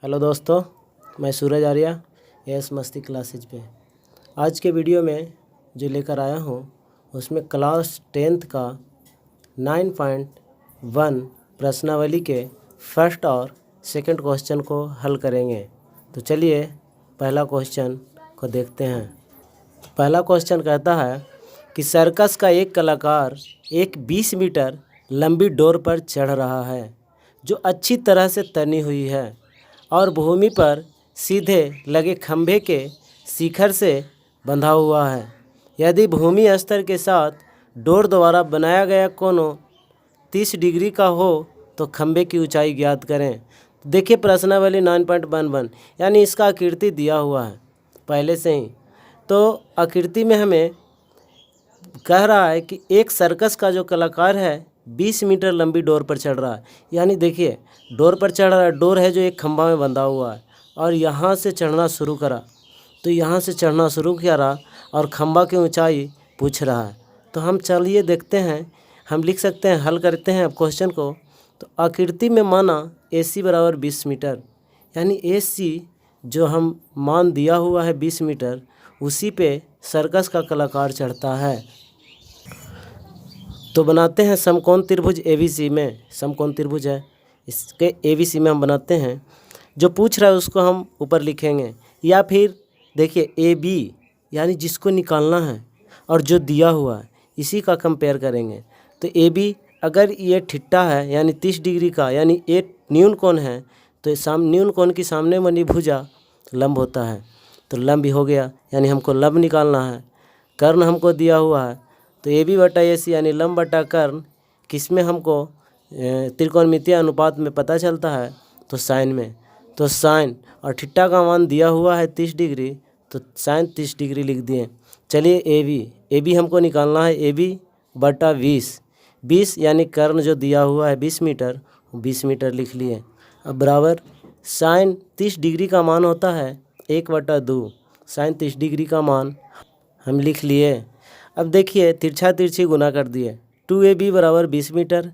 Hello दोस्तों, मैं सूरज Arya S मस्ती क्लासेज पे। आज के वीडियो में जो लेकर आया हूँ उसमें क्लास 10th का 9.1 प्रश्नावली के फर्स्ट और सेकंड क्वेश्चन को हल करेंगे। तो चलिए पहला क्वेश्चन को देखते हैं। पहला क्वेश्चन कहता है कि सर्कस का एक कलाकार एक 20 मीटर लंबी डोर पर चढ़ रहा है जो अच्छी तरह से तनी हुई है और भूमि पर सीधे लगे खंभे के शिखर से बंधा हुआ है। यदि भूमि स्तर के साथ डोर द्वारा बनाया गया कोण 30 डिग्री का हो तो खंभे की ऊंचाई ज्ञात करें। देखिए प्रश्नावली 9.11 यानी इसका आकृति दिया हुआ है पहले से ही। तो आकृति में हमें कह रहा है कि एक सर्कस का जो कलाकार है 20 मीटर लंबी डोर पर चढ़ रहा है। यानी देखिए डोर पर चढ़ रहा है, डोर है जो एक खंभा में बंधा हुआ है और यहाँ से चढ़ना शुरू करा। तो यहाँ से चढ़ना शुरू करा और खंभा की ऊंचाई पूछ रहा है। तो हम चलिए देखते हैं, हम लिख सकते हैं, हल करते हैं अब क्वेश्चन को। तो आकृति में माना AC बराबर 20 मीटर, यानी AC जो हम मान दिया हुआ है 20 मीटर, उसी पे सर्कस का कलाकार चढ़ता है। तो बनाते हैं समकोण त्रिभुज ABC में, समकोण त्रिभुज है इसके ABC में हम बनाते हैं। जो पूछ रहा है उसको हम ऊपर लिखेंगे, या फिर देखिए AB यानी जिसको निकालना है और जो दिया हुआ है इसी का कंपेयर करेंगे। तो AB अगर ये ठिट्टा है यानी 30 डिग्री का, यानी ये न्यून कोण है, तो न्यून कोण की सामने बनी भुजा लंब होता है। तो लंब भी हो गया, यानी हमको लंब निकालना है। कर्ण हमको दिया हुआ है, तो AB बटा AC यानी लंब बटा कर्ण किस में हमको त्रिकोणमितीय अनुपात में पता चलता है, तो साइन में। तो साइन और ठिट्टा का मान दिया हुआ है 30 डिग्री, तो साइन 30 डिग्री लिख दिए। चलिए AB हमको निकालना है, AB बटा 20 यानी कर्ण जो दिया हुआ है 20 मीटर, 20 मीटर लिख लिए। अब बराबर साइन 30 डिग्री का मान होता है 1/2, साइन 30 डिग्री का मान हम लिख लिए। अब देखिए तिरछा तिरछी गुना कर दिए, 2AB बराबर 20 मीटर।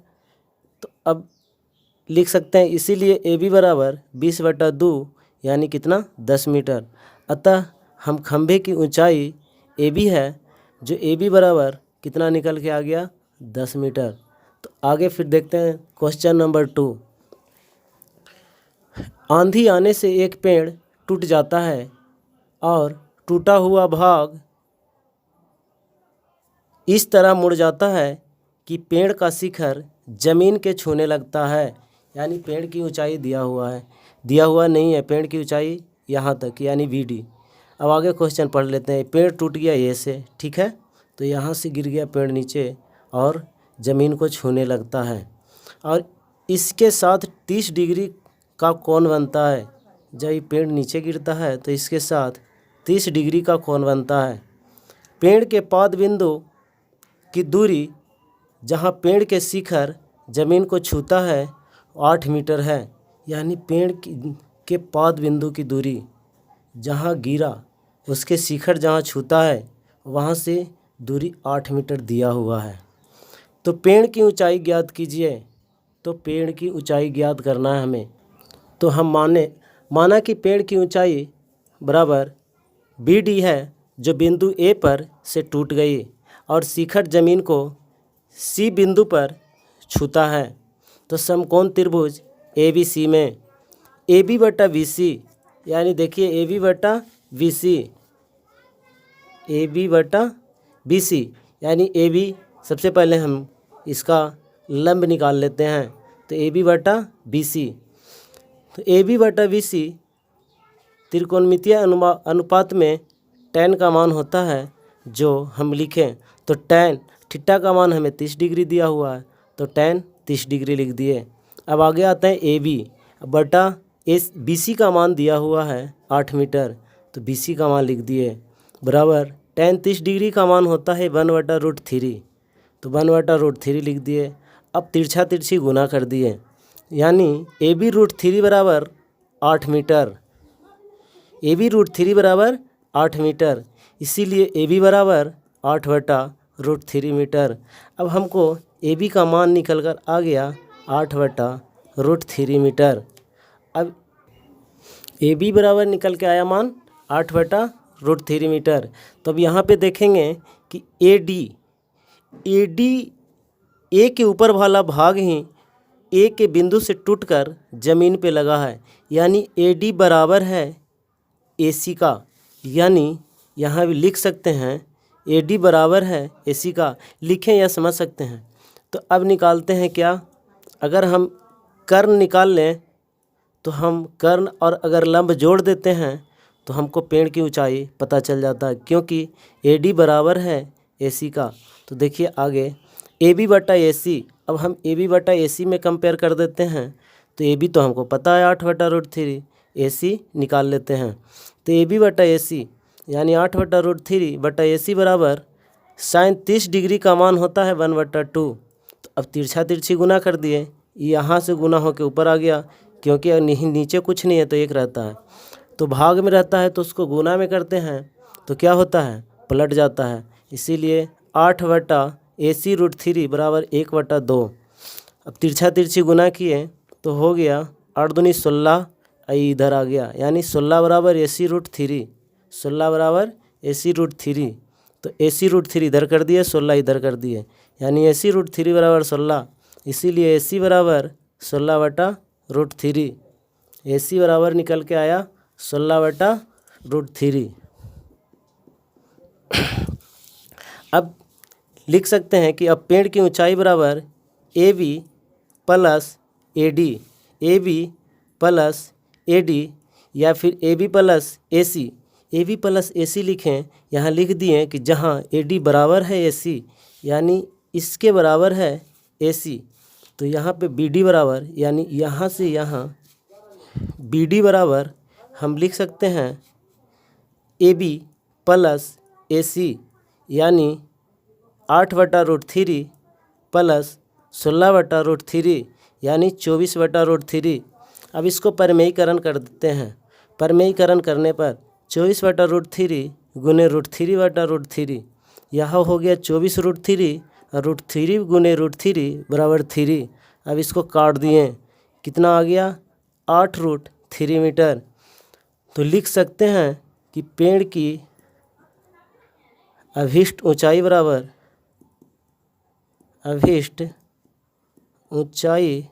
तो अब लिख सकते हैं इसीलिए AB बराबर 20/2 यानी कितना 10 मीटर। अतः हम खंभे की ऊंचाई AB है, जो AB बराबर कितना निकल के आ गया 10 मीटर। तो आगे फिर देखते हैं क्वेश्चन नंबर 2। आंधी आने से एक पेड़ टूट जाता है और टूटा हुआ भाग इस तरह मुड़ जाता है कि पेड़ का शिखर जमीन के छूने लगता है। यानी पेड़ की ऊंचाई दिया हुआ नहीं है, पेड़ की ऊंचाई यहाँ तक यानी VD। अब आगे क्वेश्चन पढ़ लेते हैं। पेड़ टूट गया ये से, ठीक है, तो यहाँ से गिर गया पेड़ नीचे और ज़मीन को छूने लगता है और इसके साथ 30 डिग्री का कोण बनता है। जब ये पेड़ नीचे गिरता है तो इसके साथ 30 डिग्री का कोण बनता है। पेड़ के पाद बिंदु की दूरी जहाँ पेड़ के शिखर ज़मीन को छूता है 8 मीटर है। यानी पेड़ के पाद बिंदु की दूरी जहाँ गिरा उसके शिखर जहाँ छूता है वहाँ से दूरी 8 मीटर दिया हुआ है। तो पेड़ की ऊंचाई ज्ञात कीजिए। तो पेड़ की ऊंचाई ज्ञात करना है हमें। तो हम माना कि पेड़ की ऊंचाई बराबर BD है, जो बिंदु A पर से टूट गई और शिखर जमीन को C बिंदु पर छूता है। तो समकोण त्रिभुज ABC में AB बटा BC, यानी देखिए AB बटा BC यानी AB, सबसे पहले हम इसका लंब निकाल लेते हैं। तो AB बटा BC, तो AB बटा BC त्रिकोणमितीय अनुपात में tan का मान होता है जो हम लिखें। तो tan थीटा का मान हमें 30 डिग्री दिया हुआ है, तो tan 30 डिग्री लिख दिए। अब आगे आता है AB बटा BC का मान दिया हुआ है 8 मीटर, तो BC का मान लिख दिए बराबर tan 30 डिग्री का मान होता है 1/√3, तो 1/√3 लिख दिए। अब तिरछा तिरछी गुना कर दिए, यानी AB√3 बराबर 8 मीटर, AB√3 बराबर 8 मीटर, इसीलिए AB बराबर 8/√3 मीटर। अब हमको AB का मान निकल कर आ गया 8/√3 मीटर। अब ए बी बराबर निकल के आया मान 8/√3 मीटर। तो अब यहाँ पे देखेंगे कि ए डी ए के ऊपर वाला भाग ही ए के बिंदु से टूटकर ज़मीन पे लगा है, यानी ए डी बराबर है ए सी का। यानी यहाँ भी लिख सकते हैं ए डी बराबर है ए सी का, लिखें या समझ सकते हैं। तो अब निकालते हैं क्या, अगर हम कर्ण निकाल लें तो हम कर्ण और अगर लंब जोड़ देते हैं तो हमको पेड़ की ऊंचाई पता चल जाता है, क्योंकि ए डी बराबर है ए सी का। तो देखिए आगे ए बी बटा ए सी, अब हम ए बी बटा ए सी में कंपेयर कर देते हैं। तो ए बी तो हमको पता है 8/√3, ए सी निकाल लेते हैं। तो ए बी बटा ए सी यानी 8/√3 बटा ए सी बराबर sin 30 डिग्री का मान होता है 1/2। तो अब तिरछा तिरछी गुना कर दिए, यहाँ से गुना होकर ऊपर आ गया, क्योंकि नीचे कुछ नहीं है तो एक रहता है। तो भाग में रहता है तो उसको गुना में करते हैं तो क्या होता है, पलट जाता है। इसीलिए 8/AC√3 बराबर 1/2। अब तिरछा तिरछी गुना किए तो हो गया 8 दूनी 16, इधर आ गया, यानी 16 बराबर AC√3, 16 बराबर AC√3। तो AC√3 इधर कर दिए, 16 इधर कर दिए, यानी AC√3 बराबर 16। इसीलिए AC बराबर 16/√3। AC बराबर निकल के आया 16/√3। अब लिख सकते हैं कि अब पेड़ की ऊंचाई बराबर A B plus A D, A B plus A D, या फिर A B plus A C. A B plus A C लिखें, यहाँ लिख दिए कि जहाँ ए डी बराबर है ए सी, यानी इसके बराबर है ए सी। तो यहाँ पे बी डी बराबर, यानी यहाँ से यहाँ बी डी बराबर हम लिख सकते हैं ए बी प्लस ए सी, यानी 8/√3 प्लस 16/√3, यानी 24/√3। अब इसको परिमेयीकरण कर देते हैं। परिमेयीकरण करने पर 24/√3 गुने √3/√3, यहाँ हो गया 24√3 और √3 गुने √3 बराबर 3। अब इसको काट दिए, कितना आ गया 8√3 मीटर। तो लिख सकते हैं कि पेड़ की अभीष्ट ऊंचाई बराबर, अभीष्ट ऊंचाई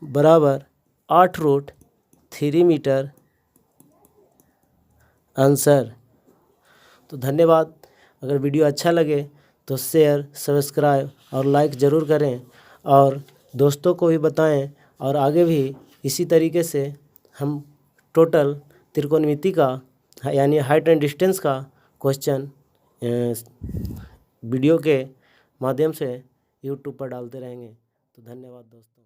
बराबर 8√3 मीटर। आंसर। तो धन्यवाद। अगर वीडियो अच्छा लगे तो शेयर, सब्सक्राइब और लाइक ज़रूर करें, और दोस्तों को भी बताएं। और आगे भी इसी तरीके से हम टोटल त्रिकोणमिति का यानी हाइट एंड डिस्टेंस का क्वेश्चन वीडियो के माध्यम से यूट्यूब पर डालते रहेंगे। तो धन्यवाद दोस्तों।